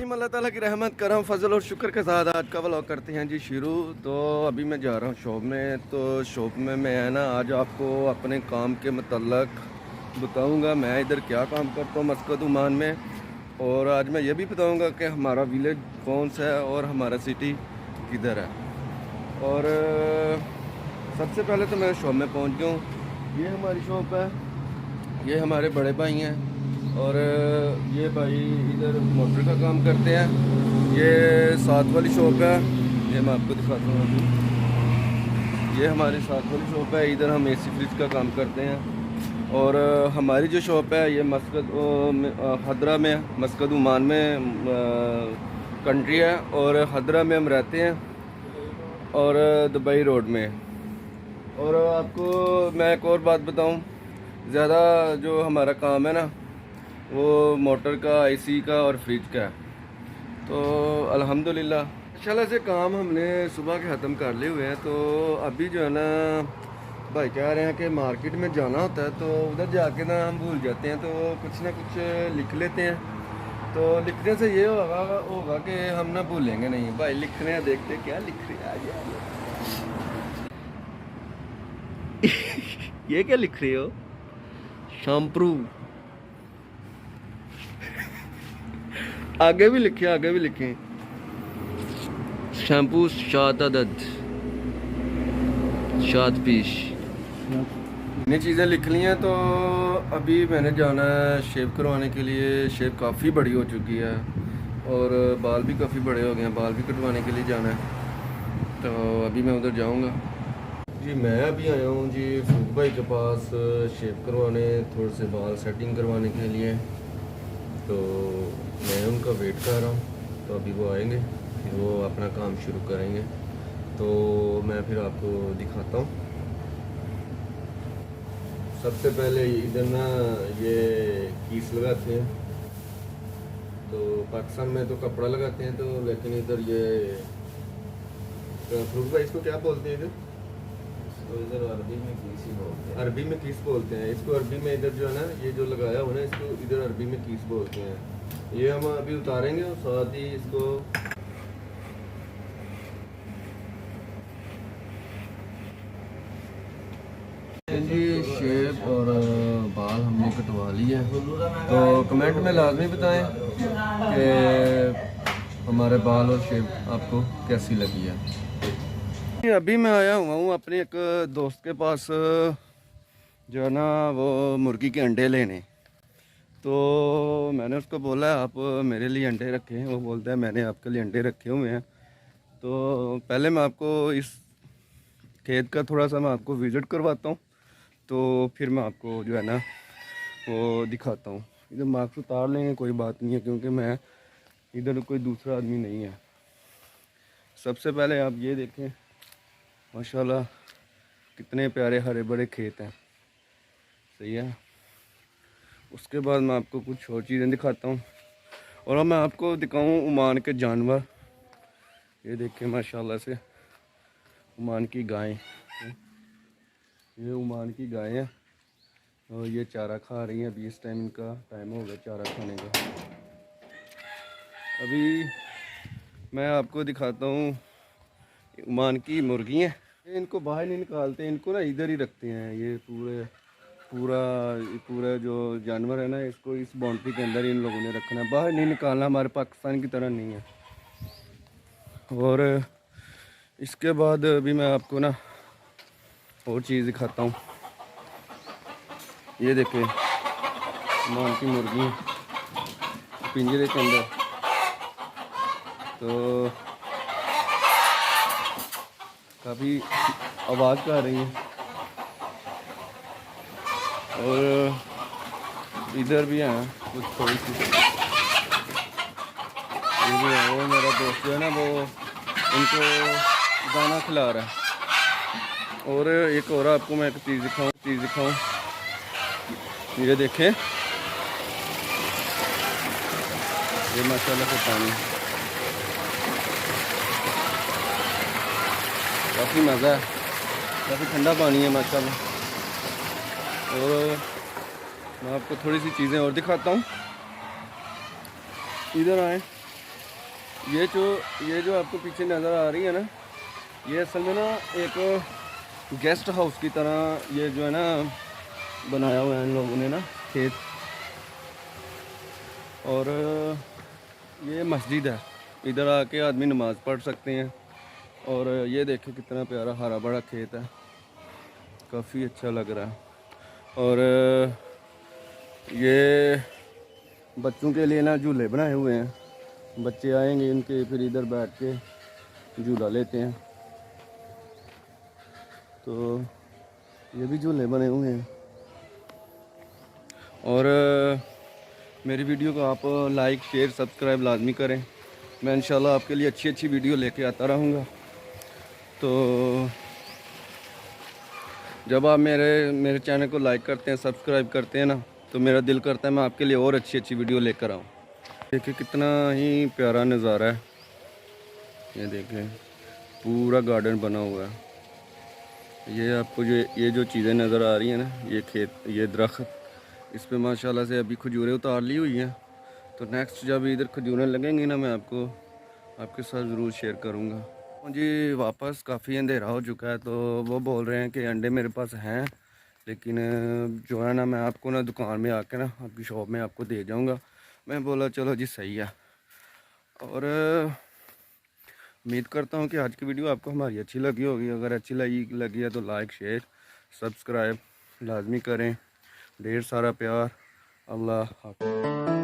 बिस्मिल्लाहिर्रहमानिर्रहीम। अल्लाह ताला की रहमत करम फजल और शुक्र के साथ आज का व्लॉग करते हैं जी शुरू। तो अभी मैं जा रहा हूँ शॉप में। तो शॉप में मैं है ना आज आपको अपने काम के मतलब बताऊँगा मैं इधर क्या काम करता हूँ मस्कत ओमान में। और आज मैं ये भी बताऊँगा कि हमारा विलेज कौन सा है और हमारा सिटी किधर है। और सबसे पहले तो मैं शॉप में पहुँच गया हूँ। ये हमारी शॉप है, ये हमारे बड़े भाई हैं और ये भाई इधर मोटर का काम करते हैं। ये साथ वाली शॉप है, ये मैं आपको दिखाता हूँ अभी। ये हमारी साथ वाली शॉप है, इधर हम एसी फ्रिज का काम करते हैं। और हमारी जो शॉप है ये मस्कत हदरा में, मस्कत ओमान में कंट्री है। और हदरा में हम रहते हैं और दुबई रोड में। और आपको मैं एक और बात बताऊं, ज़्यादा जो हमारा काम है ना वो मोटर का, एसी का और फ्रिज का है। तो अल्हम्दुलिल्लाह माशाल्लाह से काम हमने सुबह के ख़त्म कर लिए हुए हैं। तो अभी जो है ना भाई कह रहे हैं कि मार्केट में जाना होता है, तो उधर जाके ना हम भूल जाते हैं, तो कुछ ना कुछ लिख लेते हैं। तो लिखने से ये होगा कि हम ना भूलेंगे नहीं। भाई लिख रहे हैं, देखते क्या लिख रहे हैं आज। ये क्या लिख रहे हो? शैम्पू। आगे भी लिखे, आगे भी लिखे शैम्पू शातदद शात पीश। इतनी चीज़ें लिख ली हैं। तो अभी मैंने जाना है शेव करवाने के लिए। शेव काफ़ी बड़ी हो चुकी है और बाल भी काफ़ी बड़े हो गए हैं, बाल भी कटवाने के लिए जाना है। तो अभी मैं उधर जाऊंगा जी। मैं अभी आया हूँ जी फूक भाई के पास शेव करवाने, थोड़े से बाल सेटिंग करवाने के लिए। तो मैं उनका वेट कर रहा हूँ। तो अभी वो आएंगे, फिर वो अपना काम शुरू करेंगे। तो मैं फिर आपको दिखाता हूँ। सबसे पहले इधर ना ये कीस लगाते हैं। तो पाकिस्तान में तो कपड़ा लगाते हैं, तो लेकिन इधर ये फ्रूट भाई इसको क्या बोलते हैं इधर? तो इधर अरबी में कीस ही बोलते हैं। अरबी में कीस बोलते हैं इसको। अरबी में इधर जो है ना ये जो लगाया हुआ ना इसको इधर अरबी में कीस बोलते हैं। ये हम अभी उतारेंगे और साथ ही इसको जी शेप और बाल हमने कटवा लिए हैं। तो कमेंट में लाजमी बताएं कि हमारे बाल और शेप आपको कैसी लगी है। अभी मैं आया हुआ हूँ अपने एक दोस्त के पास जो है ना वो मुर्गी के अंडे लेने। तो मैंने उसको बोला आप मेरे लिए अंडे रखे हैं। वो बोलता है मैंने आपके लिए अंडे रखे हुए हैं। तो पहले मैं आपको इस खेत का थोड़ा सा मैं आपको विज़िट करवाता हूँ, तो फिर मैं आपको जो है ना वो दिखाता हूँ। इधर मास्क उतार लेंगे, कोई बात नहीं है, क्योंकि मैं इधर कोई दूसरा आदमी नहीं है। सबसे पहले आप ये देखें माशाल्लाह कितने प्यारे हरे भरे खेत हैं, सही है। उसके बाद मैं आपको कुछ और चीज़ें दिखाता हूँ और मैं आपको दिखाऊँ ओमान के जानवर। ये देखें माशाल्लाह से ओमान की गायें, ये ओमान की गायें हैं और ये चारा खा रही हैं। अभी इस टाइम इनका टाइम हो गया चारा खाने का। अभी मैं आपको दिखाता हूँ ओमान की मुर्गियाँ। इनको बाहर नहीं निकालते, इनको ना इधर ही रखते हैं। ये पूरा जो जानवर है ना इसको इस बाउंड्री के अंदर ही इन लोगों ने रखना है, बाहर नहीं निकालना। हमारे पाकिस्तान की तरह नहीं है। और इसके बाद अभी मैं आपको ना और चीज़ दिखाता हूँ। ये देखें ओमान की मुर्गी पिंजरे के अंदर। तो काफ़ी आवाज़ कर रही है। और इधर भी हैं कुछ थोड़ी सी, ये भी है। वो मेरा दोस्त जो है ना वो उनको दाना खिला रहा है। और एक और आपको मैं एक चीज़ दिखाऊं। ये देखें, ये माशाल्लाह से पानी काफ़ी मज़ा है, काफ़ी ठंडा पानी है माशाल्लाह। और मैं आपको थोड़ी सी चीज़ें और दिखाता हूँ। इधर आए, ये जो आपको पीछे नज़र आ रही है ना, ये असल में ना एक गेस्ट हाउस की तरह ये जो है ना बनाया हुआ है इन लोगों ने ना खेत। और ये मस्जिद है, इधर आके आदमी नमाज़ पढ़ सकते हैं। और ये देखें कितना प्यारा हरा भरा खेत है, काफ़ी अच्छा लग रहा है। और ये बच्चों के लिए ना झूले बनाए हुए हैं, बच्चे आएंगे इनके फिर इधर बैठ के झूला लेते हैं। तो ये भी झूले बने हुए हैं। और मेरी वीडियो को आप लाइक शेयर सब्सक्राइब लाजमी करें। मैं इंशाल्लाह आपके लिए अच्छी अच्छी वीडियो लेके आता रहूँगा। तो जब आप मेरे चैनल को लाइक करते हैं सब्सक्राइब करते हैं ना, तो मेरा दिल करता है मैं आपके लिए और अच्छी अच्छी वीडियो लेकर आऊँ। देखिए कितना ही प्यारा नज़ारा है, ये देखें पूरा गार्डन बना हुआ है। ये आपको ये जो चीज़ें नज़र आ रही हैं ना, ये खेत, ये दरख्त, इस पे माशाल्लाह से अभी खजूरें उतार ली हुई हैं। तो नेक्स्ट जब इधर खजूरें लगेंगी ना, मैं आपके साथ ज़रूर शेयर करूँगा। जी वापस काफ़ी अंधेरा हो चुका है, तो वो बोल रहे हैं कि अंडे मेरे पास हैं, लेकिन जो है ना मैं आपको ना दुकान में आके ना आपकी शॉप में आपको दे जाऊँगा। मैं बोला चलो जी सही है। और उम्मीद करता हूँ कि आज की वीडियो आपको हमारी अच्छी लगी होगी। अगर अच्छी लगी है तो लाइक शेयर सब्सक्राइब लाजमी करें। ढेर सारा प्यार। अल्लाह हाफ़िज़।